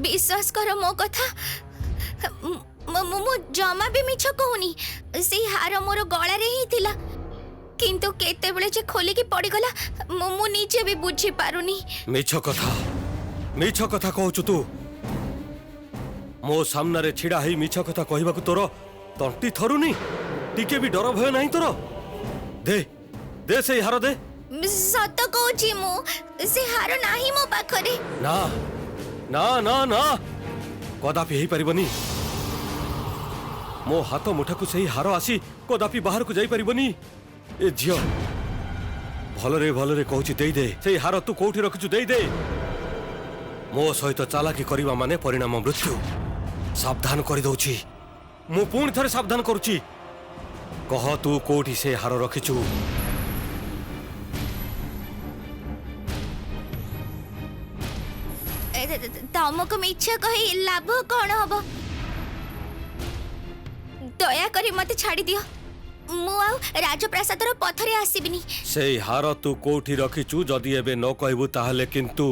विश्वास कर मो कथा मु जमा भी मिछ कहूनी से हार मोर गळारे ही थिला किंतु केते बेले जे खोली की पड़ी गला मु नीचे भी बुझी पारुनी। मिछ कथा कहूचु तू मो सामने रे छिड़ा ही मिछ कथा कहबा को तोर तंटी थरुनी टिके भी डर भय नहीं तोर। दे दे से हार दे। सत कहूची मु से हार नाही मो पाखरे। ना ना ना ना कदापि ही परिबनी मो हाथ मुठा को सही हार आसी कदापि बाहर को जाई परिबनी। ए झियो भलरे कहूची दे दे से हार तू कोठी रखिछु दे दे। मो सहित चालाकी करिवा माने परिणाम मृत्यु। सावधान करि दउची मु पुणी थरे सावधान करूची कह तू कोठी से हार रखिछु। तमको मिछ कही लाभ कौन हम? दया करी मते छाड़ी दियो मु आ राजप्रासाद रो पथरे आसीबिनी। से हार तू कोठी रखिछु जदि एबे न कहबू ताहले किंतु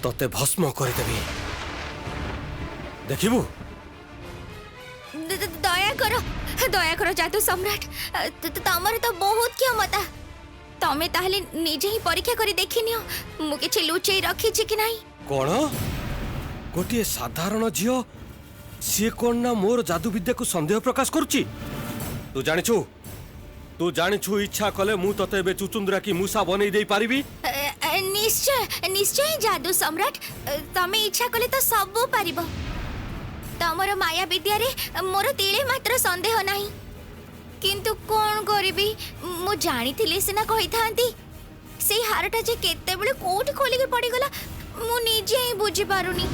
तते भस्म करि देबी देखिबू। दया करो जादू सम्राट तमर तो बहुत क्षमता तमे ताहले निजे ही परीक्षा करी देखिनियो मु किछि लुचेई रखी छि कि नाही। कौन गोटे साधारण झियो सी कौन ना मोर जादू विद्या को संदेह प्रकाश करुची। तू जानिछु इच्छा कले मु तते बे चुचुंद्रा की मूसा बनै देई पारिबी। निश्चय निश्चय जादू सम्राट तमे इच्छा कले तो सब पारिबो। तमर माया विद्या रे मोर तिले मात्र संदेह नाही किंतु कोन करिबी मु जानिथिले सिना कहि थांती से हारटा जे केते बेले कोठी खोली के पड़ी गला मु निजे ही बुझी पारुनी।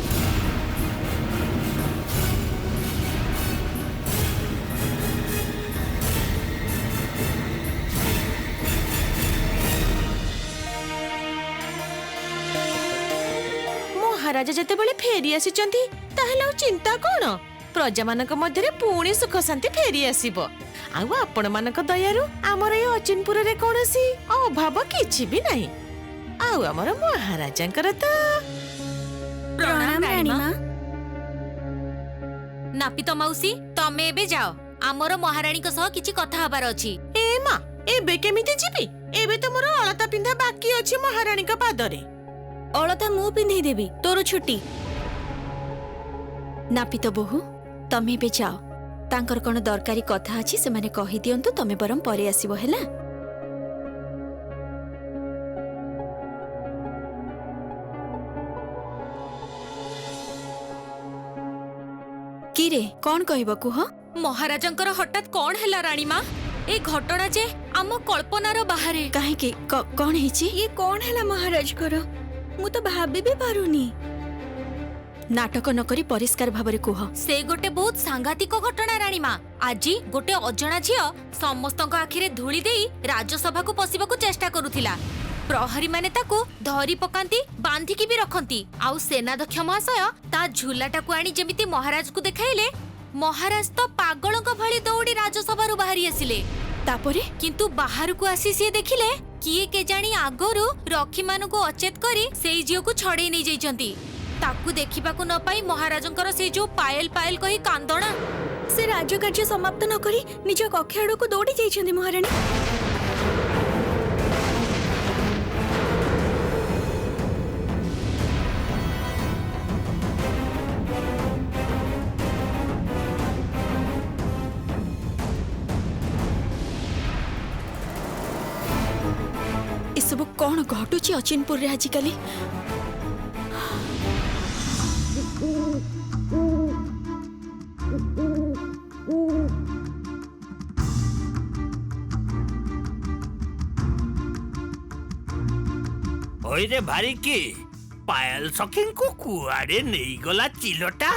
महाराजा जते बेले फेरी आसीचंती ताहले चिंता कोन प्रजा मानक मध्यरे पुणी सुख शांति फेरी आसीबो। आउ आपण मानक दयारु हमर ए अचिनपुर रे कोनसी अभाव किछि भी नाही। आउ हमर महाराजांकर त प्रणाम रानी मां। नापित मौसी तमे एबे जाओ हमर महारानी को सह किछि कथा हबार अछि। ए मा एबे केमिति जिबी एबे त मोर अलता पिंधा बाकी अछि महारानी का पादरे। अलता मु पिंधे देबी तोर छुट्टी। नापित बहु तमे बे जाओ तांकर कोन दरकारी कथा अछि से माने कहि दियंतु तमे बरम परे आसीबो हैला। किरे कोन कहबो कुह? महाराजंकर हठात कोन हैला रानी मां? ए घटना जे आम कल्पनार बाहरे। काहे के कोन हिची? ये कोन हैला महाराज करो मु तो भाबी भी पारुनी। नाटक नकरी परिष्कार भाबरे कुह। से गोटे बहुत सांघातिक घटना रानी मां। आजी गोटे अजणा झियो समस्तक आखिरे धूली देई राजसभा को पसिबाकू चेष्टा करुथिला। प्रहरी माने ताकू धरी पकांती बांधिकी भी रखंती। आउ सेनाध्यक्ष महाशय ता झुलाटाकू आनी जेमिति महाराज को देखाइले महाराज तो पागलक भली दौड़ी राजसभारू बाहरी आसिले। तापरे किंतु बाहर को आसी से देखिले किए के जानी आगरू रखी मानू को अचेत करी सेई जियो को छड़े नहीं जाइचंती। ताकू देखिबाकू न पाई महाराजंकर से जो पायल पायल कही कांदणा से राजकार्य समाप्त न करी निज कक्ष आड़ को दौड़ी जाइछंती महारानी। सब कौन घटुची अचिनपुर रे आजिकाली? ओइ रे भारी की पायल सखिन को कुआड़े नहीं गला चिलटा।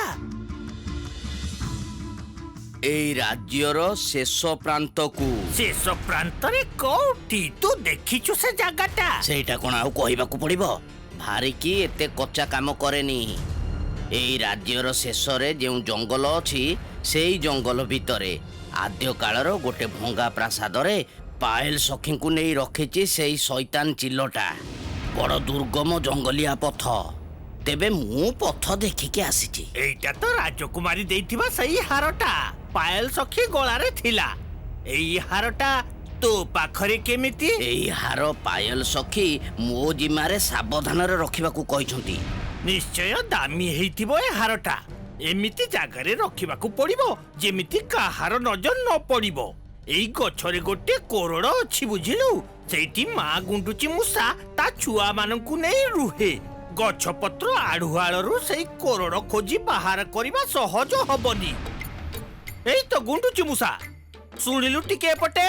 एई राज्यर शेष प्रांत को शेष प्रांत रे कोठी तू देखिछु से जगहटा? सेटा कोन आउ कहिबाकू पड़िबो? भारी की एते कच्चा काम करेनी। एई राज्यर शेष रे जेउ जंगल अछि सेई जंगल भितरे आद्य कालर गोटे भंगा प्रासाद रे पायल सखी को नहीं रखिछि सेई शैतान चिलटा। बड़ दुर्गम जंगलिया पथ ତେବେ ମୁଁ ପଥ ଦେଖିକି ଆସିଛି। ଏଇଟା ତ ରାଜକୁମାରୀ ଦେଇଥିବା ସେଇ ହାରଟା ପାୟଲ ସଖୀ ଗଳାରେ ଥିଲା। ଏଇ ହାରଟା ତୋ ପାଖରେ କେମିତି? ଏଇ ହାର ପାୟଲ ସଖୀ ମୋ ଜିମାରେ ସାବଧାନରେ ରଖିବାକୁ କହିଛନ୍ତି। ନିଶ୍ଚୟ ଦାମୀ ହେଇଥିବ ଏ ହାରଟା। ଏମିତି ଜାଗାରେ ରଖିବାକୁ ପଡିବ ଯେମିତି କାହାର ନଜର ନ ପଡିବ। ଏଇ ଗଛରେ ଗୋଟେ କୋରଡ଼ ଅଛି ବୁଝିଲୁ। ସେଇଠି ମା ଗୁଣ୍ଡୁଚି ମୂଷା ତା ଛୁଆ ମାନଙ୍କୁ ନେଇ ରୁହେ। ଗଛପତ୍ର ଆଢୁଆଳରୁ ସେଇ କୋରଡ଼ ଖୋଜି ବାହାର କରିବା ସହଜ ହବନି। ଏଇ ତ ଗୁଣ୍ଡୁଚି ମୂଷା, ଶୁଣିଲୁ ଟିକେ ଏପଟେ।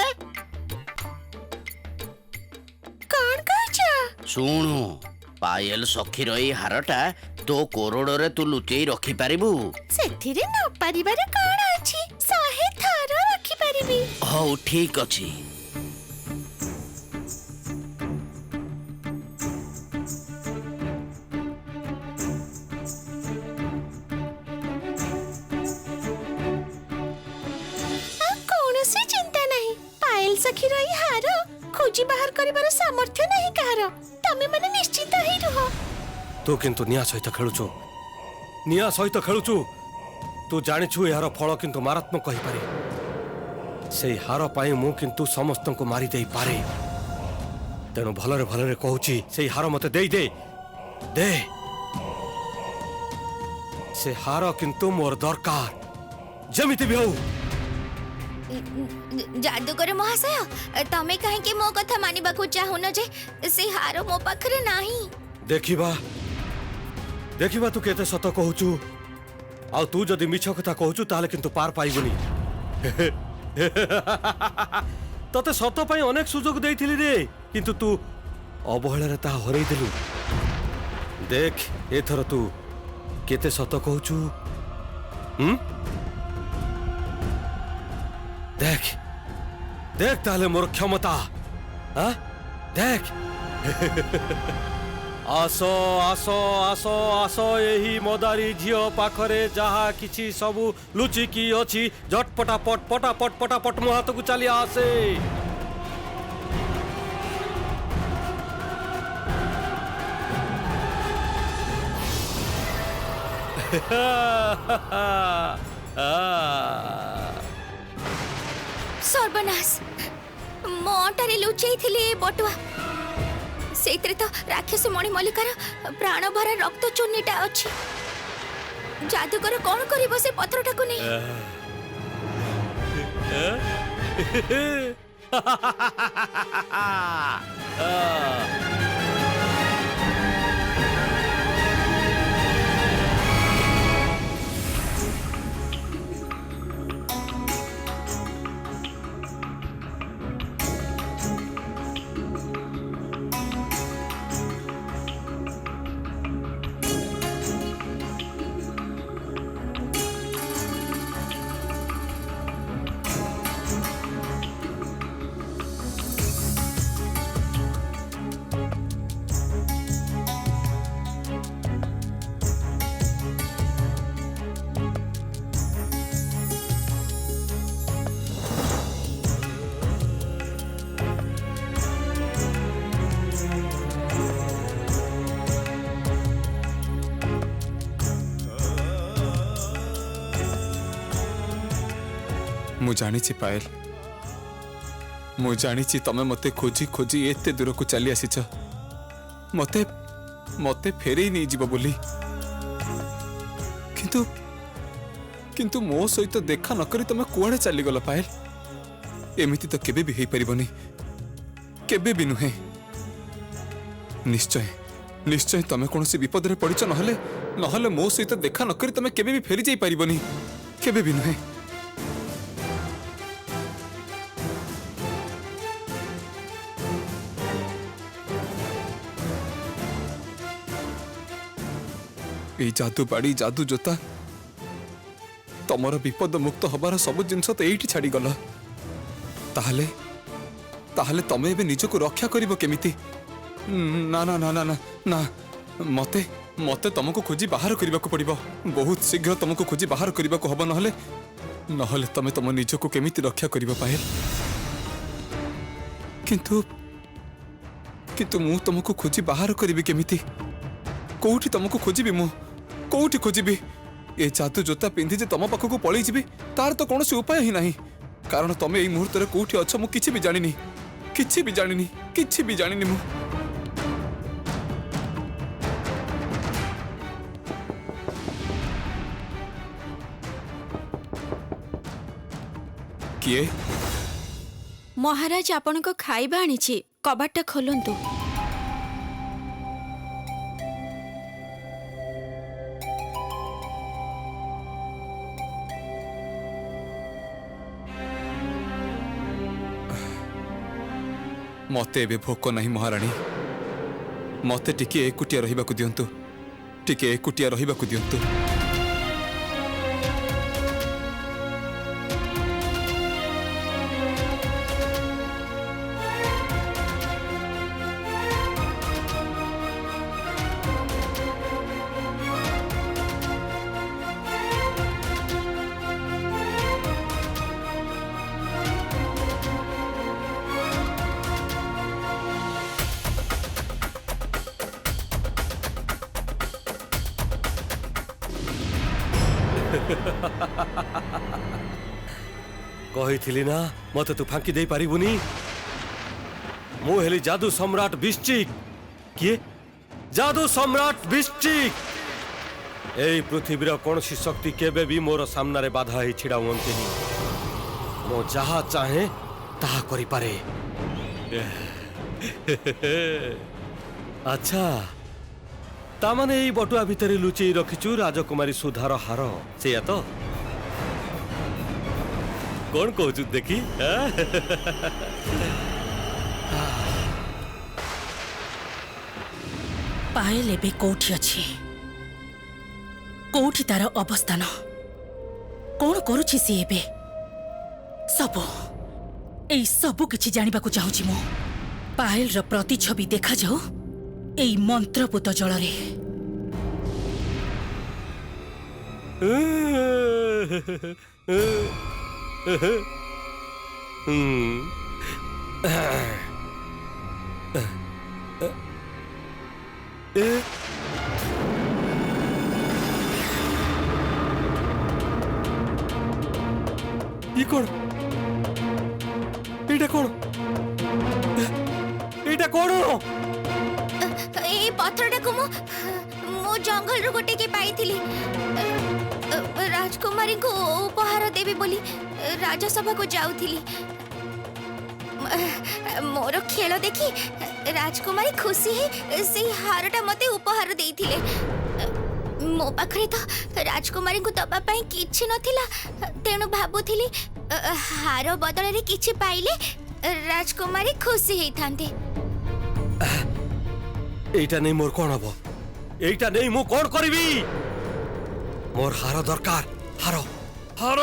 କଣ କହୁଛ? ଶୁଣୁ, ପାୟଲ ସଖୀର ଏଇ ହାରଟା ତୋ କୋରଡ଼ରେ ତୁ ଲୁଚେଇ ରଖିପାରିବୁ? ସେଥିରେ ନ ପାରିବାରେ କଣ ଅଛି? 100 ଥର ରଖିପାରିବି। ହଉ ଠିକ ଅଛି। ଆଉ କୌଣସି ଚିନ୍ତା ନାହିଁ। ପାୟଲ ସଖୀର ଏଇ ହାର ଖୋଜି ବାହାର କରିବାର ସାମର୍ଥ୍ୟ ନାହିଁ କାହାର। ତମେ ମାନେ ନିଶ୍ଚିନ୍ତ ହେଇ ରୁହ। ତୁ କିନ୍ତୁ ନିଆଁ ସହିତ ଖେଳୁଛୁ, ନିଆଁ ସହିତ ଖେଳୁଛୁ। ତୁ ଜାଣିଛୁ ଏହାର ଫଳ କିନ୍ତୁ ମାରାତ୍ମକ ହେଇପାରେ। ସେଇ ହାର ପାଇଁ ମୁଁ କିନ୍ତୁ ସମସ୍ତଙ୍କୁ ମାରି ଦେଇପାରେ। ତେଣୁ ଭଲରେ ଭଲରେ କହୁଛି, ସେଇ ହାର ମତେ ଦେଇ ଦେ। ଦେ, ସେ ହାର କିନ୍ତୁ ମୋର ଦରକାର, ଯେମିତି ବି ହଉ। जादूगर महाशय तमे कहीं मो कथा मानिबाकू चाहुन जे से हार मो पाखरे नाही। देखिबा देखिबा तू केते सत कहूचु। आ तू जदि मिछ कथा कहूचु ताले किंतु पार पाइबुनी। तते सत पई अनेक सुजोग देइथिली रे, किंतु तू अवहेलारे ता हरई देलु। देख एथर तू केते सत कहूचु। देख देख ताले मोर क्षमता। हाँ देख। आसो आसो आसो आसो यही मदारी झियो पाखरे जहा किछि सबु लुचिकी अछि। झटपटापट पटापट पटापट मो हाथ को चली आसे। सर्वनाश मो अटारे लुचई थिले बटुआ सेतरे तो राक्षस मणि मल्लिकार प्राण भरा रक्त चुन्नीटा अछि। जादूगर कौन करिवो से पत्रटा को नहीं। मु जानी पायल, मु जानी तमे मते खोजी खोजी एते दूर को चली आसीच मते मते फेरे नहीं जीव बोली। किंतु किंतु मो सहित देखा नकरी तमे कुआडे चली गल पायल। एमिति तो केबे भी हेई परिबनी, केबे भी नुहे। निश्चय निश्चय तमे कोनोसी विपद रे पड़िच, नहले नहले मो सहित देखा नकरी तमे केबे भी फेरी जाई परिबनी, केबे भी नुहे। ए जादू बाड़ी जादू जोता तमर विपद मुक्त हबार सब जिनस तो एठी छाड़ी गल। ताहले ताहले तमे एबे निजको रक्षा करिवो केमिति? ना ना ना ना ना ना मते मते तुमको खोजी बाहर करबाको पड़िबो। बहुत शीघ्र तुमको खोजी बाहर करबाको हबो, नहले नहले तमे तुम निजको केमिति रक्षा करिवो पायल? किंतु किंतु मु तुमको खोजी बाहर करिबि केमिति? कोठी तुमको खोजिबी मु कोठी खोजिबी ए जादू जोता पिंधि जे तुम पाखक पळई जिबी तार तो कौन उपाय ही नहीं कारण तुम एई मुहूर्त रे कोठी अछ मु किछि भी जानिनी किछि भी जानिनी मु किए महाराज आपण को खाइबा आनिछि कबाटा खोलंतु मते एबे भोक नहीं महारानी मते टिके एकुटिया रहिबा को दियंतु टिके एकुटिया रहिबा को दियंतु कही ना मते तू फांकी दे पारिबुनी मु हेली जादू सम्राट बिश्चिक किए जादू सम्राट बिश्चिक एई पृथ्वीर कौन सी शक्ति केबे भी मोर सामना रे बाधा ही छिड़ा हुंतिनी मो जहा चाहे ताहा करि पारे अच्छा तामाने एई बटुआ भितरे लुचई रखिचु राजकुमारी सुधार हार सेया तो कौन कहू देखी पायल एबे कोठी अछि कोठी तार अवस्थान कौन करुछि सी एबे सबु किछि जानिबा को चाहूछि मु पायल र प्रतिछवि देखा जाऊ एई मंत्रपुत जल रे ये कौन एटा कौन एटा कौन ए पत्थरटा को मो जंगल रो गोटे के पाइथिली राजकुमारी को उपहार देवी बोली राजसभा को जाउथिली मोर खेल देखी राजकुमारी खुशी है से हारटा मते उपहार देइथिले मो पाखरे तो राजकुमारी को दबा पई किछि नथिला तेनु भाबुथिली हार बदल रे किछि पाइले राजकुमारी खुशी हेई थांते एटा नहीं मोर कौन हबो एटा नहीं मु कौन करबी मोर हार दरकार हार हार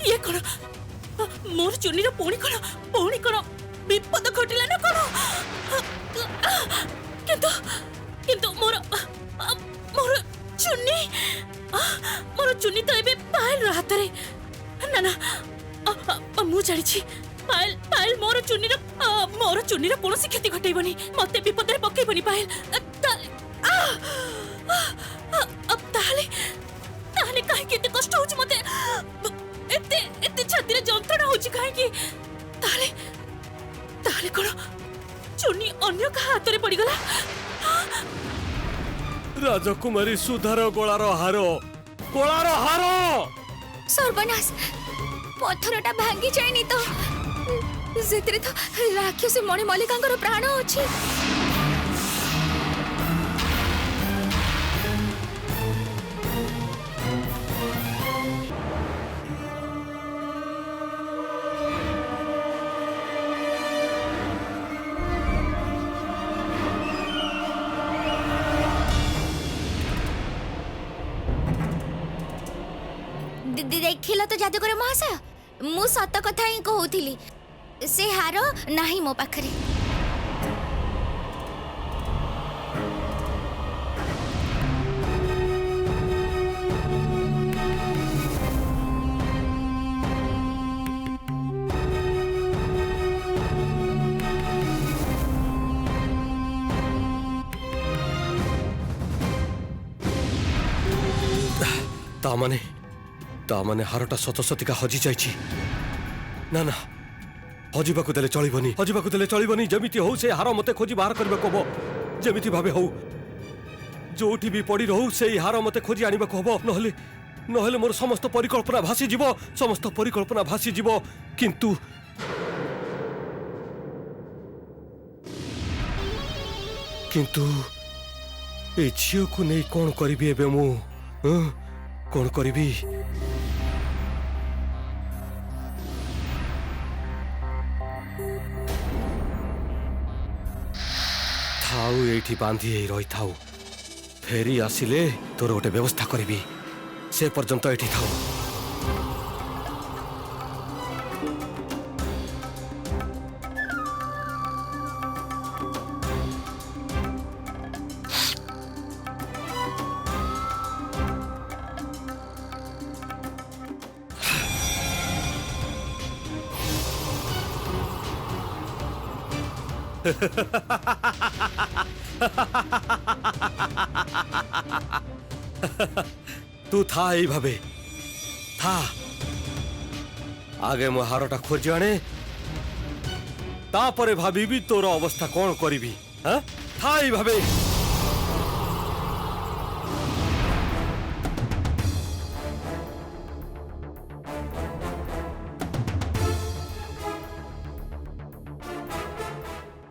ये कौन मोर चुन्नी रो पुणी कौन विपद घटिला ना कौन किंतु किंतु मोर चुन्नी तो एबे पायल रो हाथ रे ना ना मु जानि छी पायल मोर चुन्नी रो कोनोसी क्षति घटैबनी मते विपद रे पकैबनी पायल अब ताले काहे केते कष्ट होची मते एते छाती रे जंत्रणा होची काहे की ताले कोन चुन्नी अन्य का हाथ रे पड़ी गला राजकुमारी सुधार गोलार हार सर्वनाश पत्थरटा भांगी जायनी तो सेतिरे तो राक्षसी मणि मल्लिकांकर प्राण अछि देखिल तो जादूगर महाशय मु सत कथा ही कहूली से हार नाही मो पाखरे तामाने हारटा सतसतिका हजि जाइछि ना ना हजिबाकु देले चलिबनी जेमिति हो से हार मते खोजी बाहर करबाको हबो जेमिति भाबे हो जोठी भी पड़ी रहू से हार मते खोजी आनिबाको हबो नहले मोर समस्त परिकल्पना भासी जीव किंतु ए झियो को नहीं कौन करिबी एबे मु कौन करिबी थाऊ एठी बांधी रही थाऊ फेरी आसिले तोर गोटे व्यवस्था करिबी से पर्यंत एठी थाऊ तू था यही भावे था आगे मो हारटा खोजी आने तापरे भाबी तोर अवस्था कौन करी था यही भावे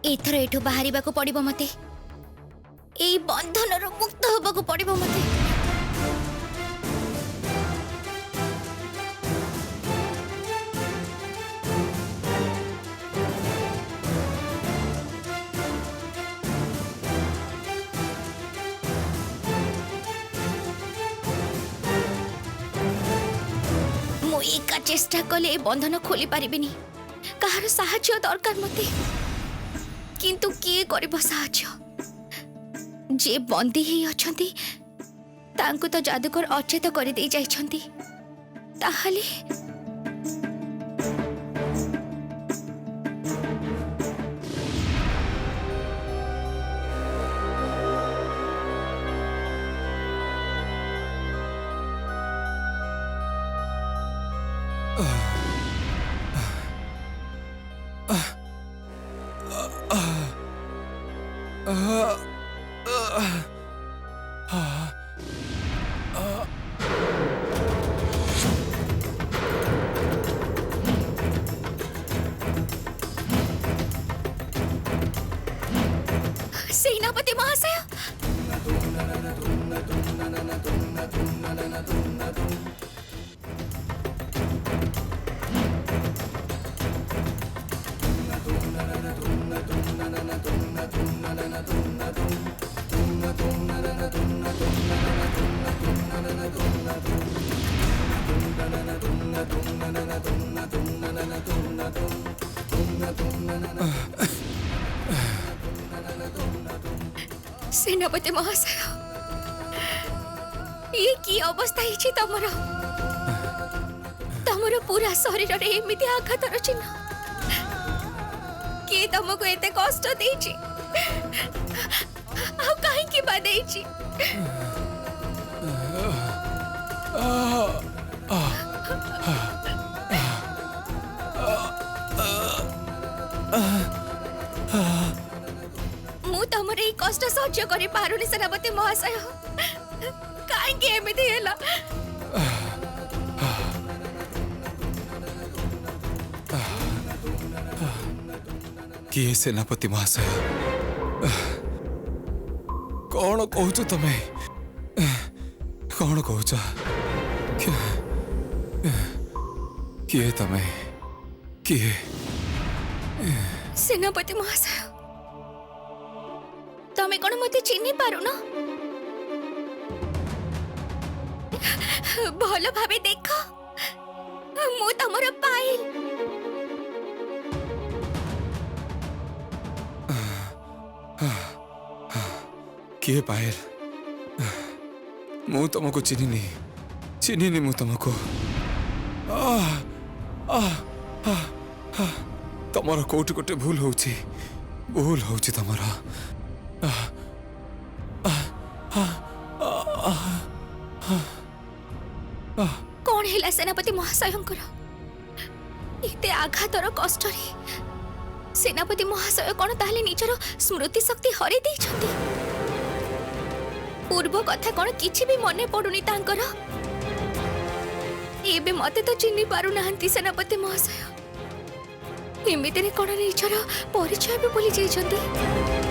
एथर एठू बाहरिबाकू पड़िबो मते एई बंधनर मुक्त होबाकू पड़िबो मते मु एका चेष्टा कले ए बंधन खोली पारिबिनी कहार साहाय्य दरकार मते किंतु किए करिबो साहाय्य जे बंदी ही अछंती तांको तो जादूकर अचेत कर दे जाइछंती ताहले सेनापति महाशय सेनापति महाशय ये की अवस्था हिची तमर पूरा शरीर रे एमिति आघातर चिन्ह के तुमको एते कष्ट देछि आ काहे की बा देछि मु तमरे ई कष्ट सह्य करि पारुनी सेनापति महाशय काहे की एमिति हैला किए सेनापति महाशय कौन कहूच तमे कौन कहूच किए तमे किए सेनापति महाशय तमे कौन मते चिन्हि पारु न भलो भाबे देख मु तमर पाइल किए पायल मु तुमको चिन्हिनी मु तुमको तमर कोटि गोटे भूल होची तमर कौन हैला सेनापति महाशयंकर एते आघातर कष्टरे सेनापति महाशय कौन ताहले निजर स्मृति शक्ति हरे देइछंती पूर्व कथा कौन किछि भी मने पडुनी तांकर एबे मते तो चिन्हि पारु नाहंती सेनापति महाशय एमितिरे कौन निजर परिचय भी भूली जाइछंती